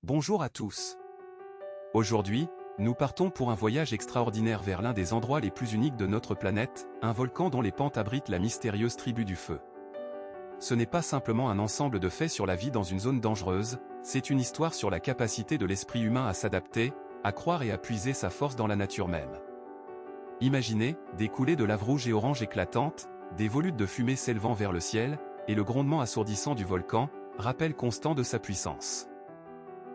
Bonjour à tous. Aujourd'hui, nous partons pour un voyage extraordinaire vers l'un des endroits les plus uniques de notre planète, un volcan dont les pentes abritent la mystérieuse tribu du feu. Ce n'est pas simplement un ensemble de faits sur la vie dans une zone dangereuse, c'est une histoire sur la capacité de l'esprit humain à s'adapter, à croire et à puiser sa force dans la nature même. Imaginez, des coulées de lave rouge et orange éclatantes, des volutes de fumée s'élevant vers le ciel, et le grondement assourdissant du volcan, rappel constant de sa puissance.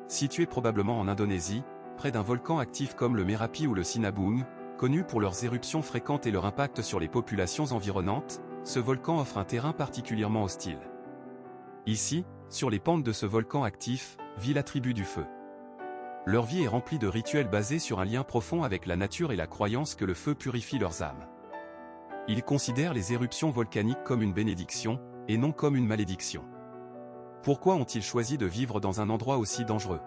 Situé probablement en Indonésie, près d'un volcan actif comme le Merapi ou le Sinabung, connu pour leurs éruptions fréquentes et leur impact sur les populations environnantes, ce volcan offre un terrain particulièrement hostile. Ici, sur les pentes de ce volcan actif, vit la tribu du feu. Leur vie est remplie de rituels basés sur un lien profond avec la nature et la croyance que le feu purifie leurs âmes. Ils considèrent les éruptions volcaniques comme une bénédiction, et non comme une malédiction. Pourquoi ont-ils choisi de vivre dans un endroit aussi dangereux?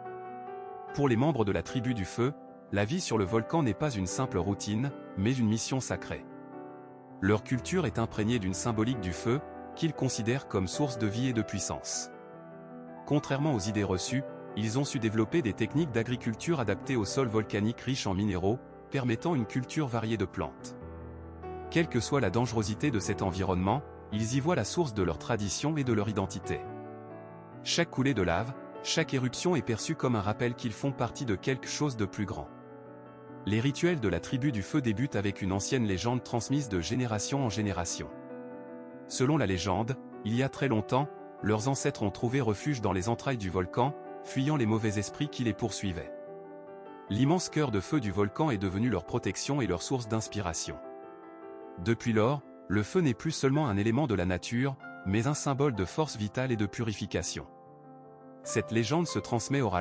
Pour les membres de la tribu du feu, la vie sur le volcan n'est pas une simple routine, mais une mission sacrée. Leur culture est imprégnée d'une symbolique du feu, qu'ils considèrent comme source de vie et de puissance. Contrairement aux idées reçues, ils ont su développer des techniques d'agriculture adaptées au sol volcanique riche en minéraux, permettant une culture variée de plantes. Quelle que soit la dangerosité de cet environnement, ils y voient la source de leur tradition et de leur identité. Chaque coulée de lave, chaque éruption est perçue comme un rappel qu'ils font partie de quelque chose de plus grand. Les rituels de la tribu du feu débutent avec une ancienne légende transmise de génération en génération. Selon la légende, il y a très longtemps, leurs ancêtres ont trouvé refuge dans les entrailles du volcan, fuyant les mauvais esprits qui les poursuivaient. L'immense cœur de feu du volcan est devenu leur protection et leur source d'inspiration. Depuis lors, le feu n'est plus seulement un élément de la nature, mais un symbole de force vitale et de purification. Cette légende se transmet oralement.